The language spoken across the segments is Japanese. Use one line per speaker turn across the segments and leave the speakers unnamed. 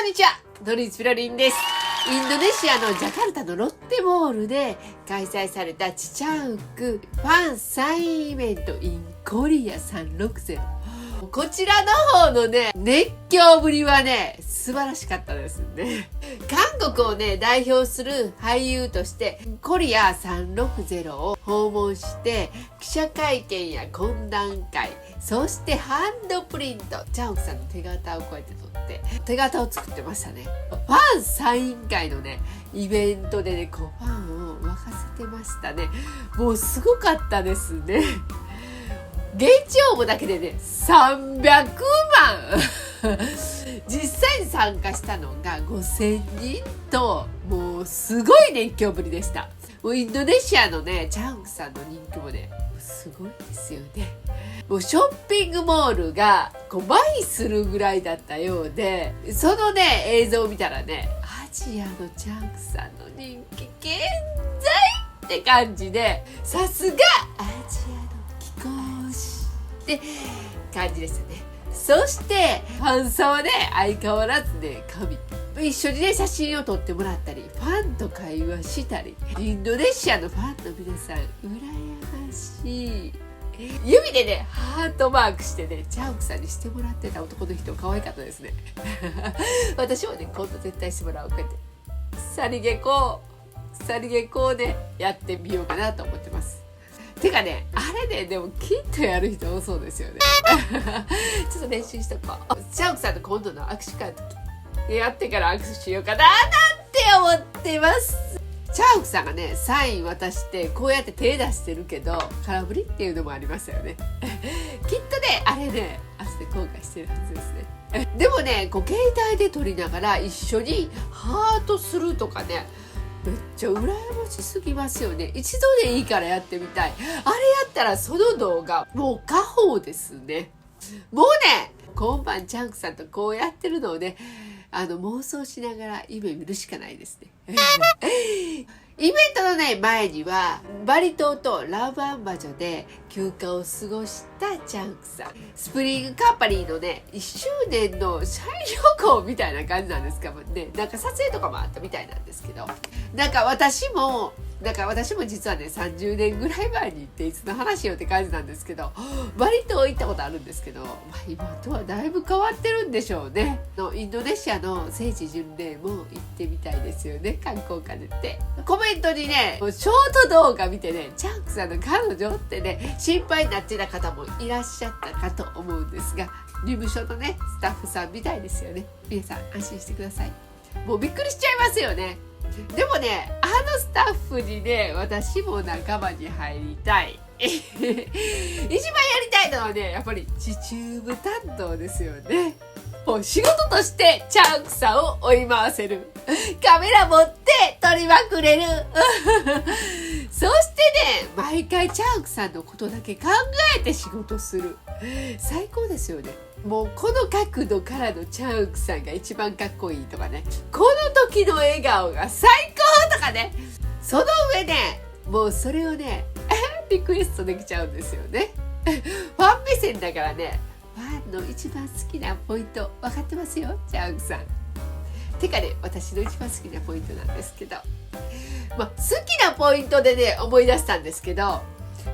んにちは、ドリーズピロリンです。インドネシアのジャカルタのロッテモールで開催されたチチャンクファンサインイベント in コリア360。こちらの方のね、熱狂ぶりはね、素晴らしかったですね。韓国をね、代表する俳優として、コリア360を訪問して、記者会見や懇談会、そしてハンドプリント、チャンウクさんの手形をこうやって取って、手形を作ってましたね。ファンサイン会のね、イベントでね、こうファンを沸かせてましたね。もうすごかったですね。現地応募だけでね、300万実際に参加したのが5000人と、もうすごい熱狂ぶりでした。もうインドネシアのね、チャンクさんの人気もね、すごいですよね。もうショッピングモールがこう麻痺するぐらいだったようで、そのね、映像を見たらね、アジアのチャンクさんの人気健在って感じで、さすがアジアって感じでしたね。そしてファンサはね、相変わらずね、神一緒にね、写真を撮ってもらったり、ファンと会話したり、インドネシアのファンの皆さん羨ましい。指でね、ハートマークしてね、チャンクさんにしてもらってた男の人可愛かったですね。私もね、今度絶対してもらおう。こうやってさりげこうね、やってみようかなと思ってます。てかね、あれね、でもきっとやる人多そうですよね。ちょっと練習しとこう。チャンクさんと今度の握手会の時やってから握手しようかななんて思ってます。チャンクさんがね、サイン渡してこうやって手出してるけど空振りっていうのもありましたよね。きっとね、あれね、後で後悔してるはずですね。でもね、こう携帯で撮りながら一緒にハートするとかね、めっちゃ羨ましすぎますよね。一度でいいからやってみたい。あれやったらその動画もう家宝ですね。もうね、今晩チャンクさんとこうやってるのをね、妄想しながら夢見るしかないですね。イベントのね、前にはバリ島とラブアンバジョで休暇を過ごしたチャンクさん、スプリングカンパニーのね、1周年の社員旅行みたいな感じなんですかね。なんか撮影とかもあったみたいなんですけど、なんか私も実はね、30年ぐらい前に行って、いつの話よって感じなんですけど、バリ島行ったことあるんですけど、今とはだいぶ変わってるんでしょうね。インドネシアの聖地巡礼も行ってみたいですよね、観光兼ねて。コメントにね、ショート動画見てね、チャンクさんの彼女ってね、心配になってた方もいらっしゃったかと思うんですが、事務所のね、スタッフさんみたいですよね。皆さん安心してください。もうびっくりしちゃいますよね。でもね、スタッフにね、私も仲間に入りたい。一番やりたいのはね、やっぱり地中部担当ですよね。もう仕事としてチャンクさんを追い回せる。カメラ持って撮りまくれる。そしてね、毎回チャンクさんのことだけ考えて仕事する。最高ですよね。もうこの角度からのチャンクさんが一番かっこいいとかね、この時の笑顔が最高とかね、その上ね、もうそれをね、リクエストできちゃうんですよね。ファン目線だからね、ファンの一番好きなポイント分かってますよ、チャンクさん。てかね、私の一番好きなポイントなんですけど、好きなポイントでね、思い出したんですけど、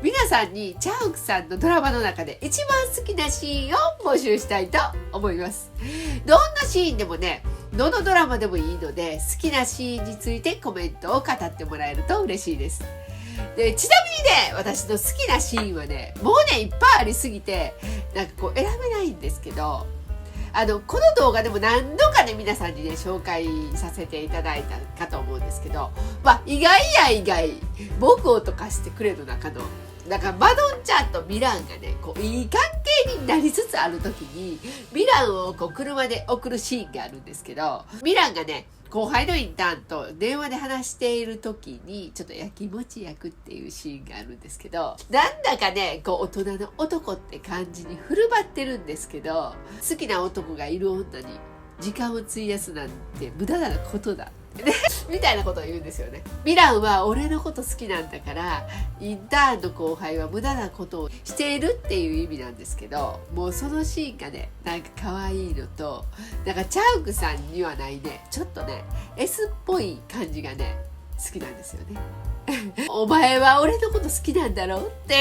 皆さんにチャンクさんのドラマの中で一番好きなシーンを募集したいと思います。どんなシーンでもね、どのドラマでもいいので、好きなシーンについてコメントを語ってもらえると嬉しいです。で、ちなみにね、私の好きなシーンはね、もうね、いっぱいありすぎて、なんかこう選べないんですけど、この動画でも何度かね、皆さんにね、紹介させていただいたかと思うんですけど、意外や意外、僕を溶かしてくれの中の、だからマドンちゃんとミランがね、こういい関係になりつつある時に、ミランをこう車で送るシーンがあるんですけど、ミランがね、後輩のインターンと電話で話している時にちょっとやきもち焼くっていうシーンがあるんですけど、なんだかね、こう大人の男って感じに振る舞ってるんですけど、好きな男がいる女に時間を費やすなんて無駄なことだってみたいなことを言うんですよね。ミランは俺のこと好きなんだから、インターンの後輩は無駄なことをしているっていう意味なんですけど、もうそのシーンがね、なんか可愛いのと、なんかチャウクさんにはないね、ちょっとね S っぽい感じがね好きなんですよね。お前は俺のこと好きなんだろうって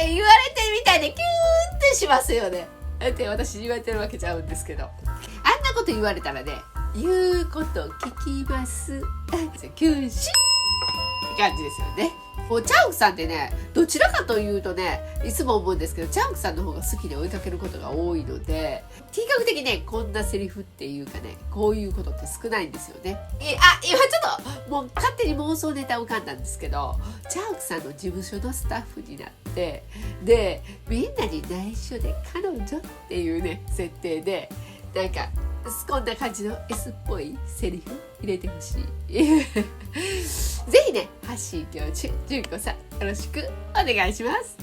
言われてるみたいでキューンってしますよね。って私に言われてるわけちゃうんですけど、あんなこと言われたらね、言うこと聞きますキュンシって感じですよね。もうチャウクさんってね、どちらかというとね、いつも思うんですけど、チャウクさんの方が好きで追いかけることが多いので、比較的ね、こんなセリフっていうかね、こういうことって少ないんですよね。今ちょっともう勝手に妄想ネタ浮かんだんですけど、チャウクさんの事務所のスタッフになって、でみんなに内緒で彼女っていうね設定で、なんかこんな感じの S っぽいセリフ入れてほしい。ぜひね、ハッシー教授純子さんよろしくお願いします。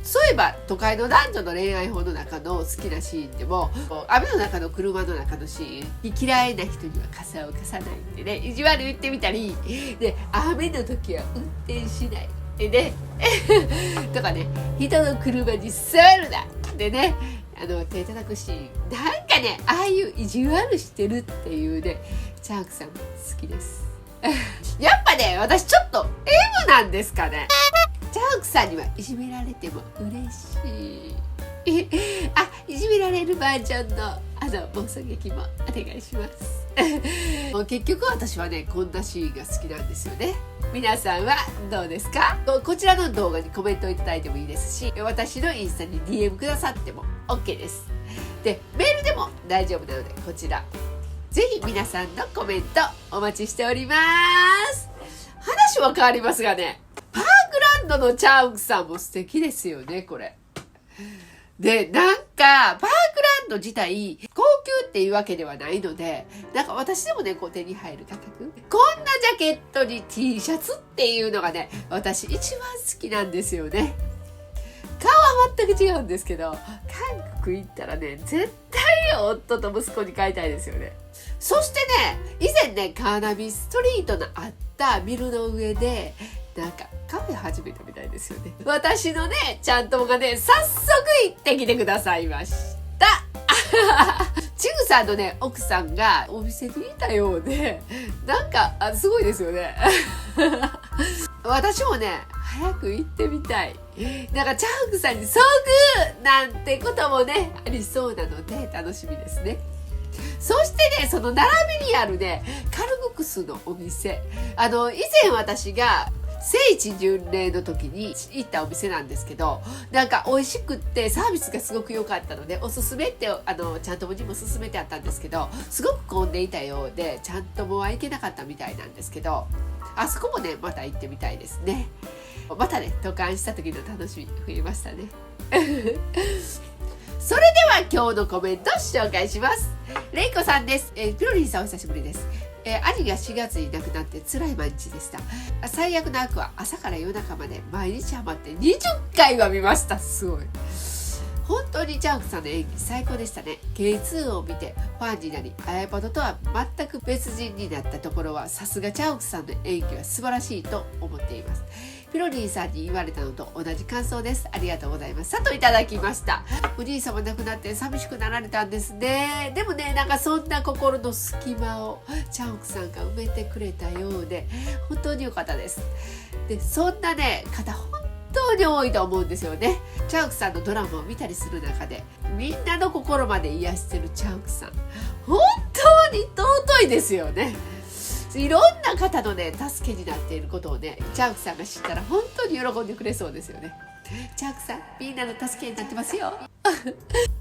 そういえば都会の男女の恋愛法の中の好きなシーンでも、雨の中の車の中のシーン、嫌いな人には傘を貸さないってね、意地悪言ってみたりで、雨の時は運転しないでねとかね、人の車に座るなでね、手叩くシーン、なんかね、ああいう意地悪してるっていうね、チャークさん好きですやっぱね、私ちょっと M なんですかね。チャークさんにはいじめられても嬉しいいじめられるバージョンの妄想劇もお願いしますもう結局私はね、こんなシーンが好きなんですよね。皆さんはどうですか？こちらの動画にコメントいただいてもいいですし、私のインスタに DM くださっても OK です。で、メールでも大丈夫なので、こちらぜひ皆さんのコメントお待ちしております。話は変わりますがね、パークランドのチャウクさんも素敵ですよね、これ。で、なんかパークランド自体高級っていうわけではないので、なんか私でもね、こう手に入る価格、こんなジャケットに T シャツっていうのがね、私一番好きなんですよね。顔は全く違うんですけど、韓国行ったらね、絶対夫と息子に買いたいですよね。そしてね、以前ね、カーナビストリートのあったビルの上でなんかカフェ始めたみたいですよね。私のね、ちゃんともがね、早速行ってきてくださいましたチグさんのね、奥さんがお店にいたようで、なんかすごいですよね私もね、早く行ってみたい。なんかチャンクさんに遭遇なんてこともね、ありそうなので楽しみですね。そしてね、その並びにあるね、カルグクスのお店、以前私が聖地巡礼の時に行ったお店なんですけど、なんか美味しくってサービスがすごく良かったのでおすすめってちゃんともにも勧めてあったんですけど、すごく混んでいたようでちゃんともは行けなかったみたいなんですけど、あそこもね、また行ってみたいですね。またね、渡韓した時の楽しみ増えましたねそれでは今日のコメント紹介します。レイコさんです。ピロリンさんお久しぶりです。兄が4月に亡くなって辛い毎日でした。最悪な悪は朝から夜中まで毎日ハマって20回は見ました。すごい。本当にチャンクさんの演技最高でしたね。K2 を見てファンになり、あやぱどとは全く別人になったところは、さすがチャンクさんの演技は素晴らしいと思っています。ピロリンさんに言われたのと同じ感想です。ありがとうございます。さといただきました。お兄様亡くなって寂しくなられたんですね。でもね、なんかそんな心の隙間をチャンクさんが埋めてくれたようで、本当に良かったです。で、そんなね、方本当に多いと思うんですよね。チャンクさんのドラマを見たりする中で、みんなの心まで癒してるチャンクさん、本当に尊いですよね。いろんな方のね、助けになっていることをね、チャンクさんが知ったら本当に喜んでくれそうですよね。チャンクさん、みんなの助けになってますよ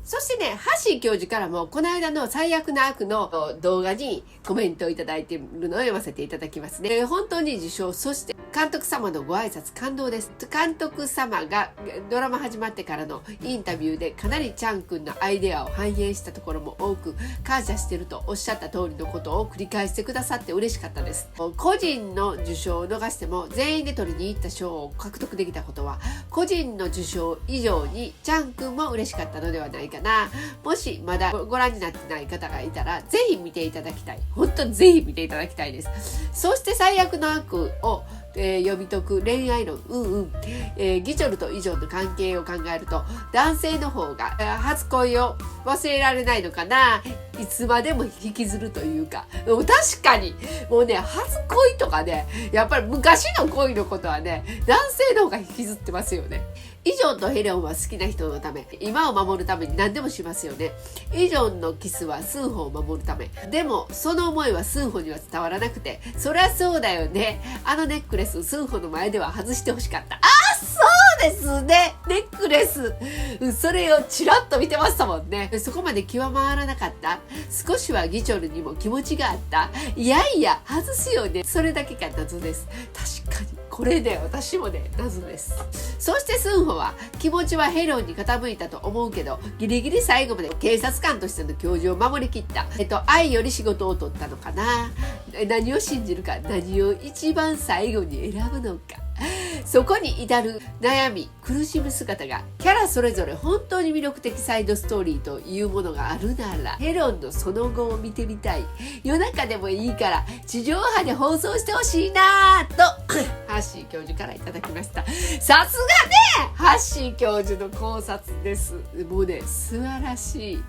そしてね、ハッシー教授からもこの間の最悪な悪の動画にコメントをいただいているのを読ませていただきますね。本当に受賞、そして監督様のご挨拶感動です。監督様がドラマ始まってからのインタビューでかなりチャン君のアイデアを反映したところも多く、感謝してるとおっしゃった通りのことを繰り返してくださって嬉しかったです。個人の受賞を逃しても全員で取りに行った賞を獲得できたことは、個人の受賞以上にチャン君も嬉しかったのではないかかな。もしまだご覧になってない方がいたら、ぜひ見ていただきたい。本当にぜひ見ていただきたいです。そして最悪の悪を、読み解く恋愛論、ギチョルとイジョンの関係を考えると、男性の方が、初恋を忘れられないのかな。いつまでも引きずるというか、確かにもうね、初恋とかね、やっぱり昔の恋のことはね、男性の方が引きずってますよね。イジョンとヘレオンは好きな人のため、今を守るために何でもしますよね。イジョンのキスはスンホを守るため。でもその思いはスンホには伝わらなくて、そりゃそうだよね。あのネックレス、スンホの前では外してほしかった。そうですね、ネックレス、それをチラッと見てましたもんね。そこまで気は回らなかった。少しはギチョルにも気持ちがあった。いやいや外すよね。それだけが謎です。確かにこれで私もね、謎です。そしてスンホは気持ちはヘロンに傾いたと思うけど、ギリギリ最後まで警察官としての教授を守りきった。愛より仕事を取ったのかな。何を信じるか、何を一番最後に選ぶのか。そこに至る悩み、苦しむ姿がキャラそれぞれ本当に魅力的サイドストーリーというものがあるなら、ヘロンのその後を見てみたい。夜中でもいいから地上波で放送してほしいなぁとハッシー教授からいただきました。さすがね、ハッシー教授の考察です。もうね、素晴らしい。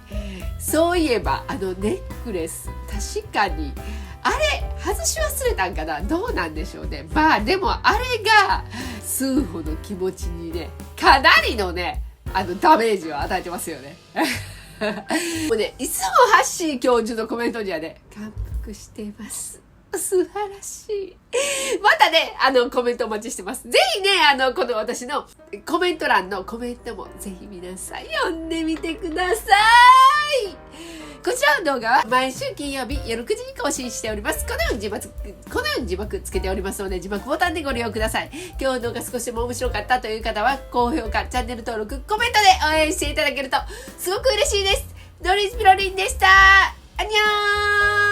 そういえばネックレス、確かにあれ外し忘れたんかな、どうなんでしょうね。まあでもあれがスンホの気持ちにね、かなりのねダメージを与えてますよね。もうね、いつもハッシー教授のコメントにはね、感服してます、素晴らしい。またね、コメントお待ちしてます。ぜひね、この私のコメント欄のコメントもぜひ皆さん読んでみてください。こちらの動画は毎週金曜日夜9時に更新しております。このように字幕つけておりますので、字幕ボタンでご利用ください。今日の動画少しでも面白かったという方は、高評価、チャンネル登録、コメントで応援していただけるとすごく嬉しいです。ドリーズピロリンでした。アンニョーン。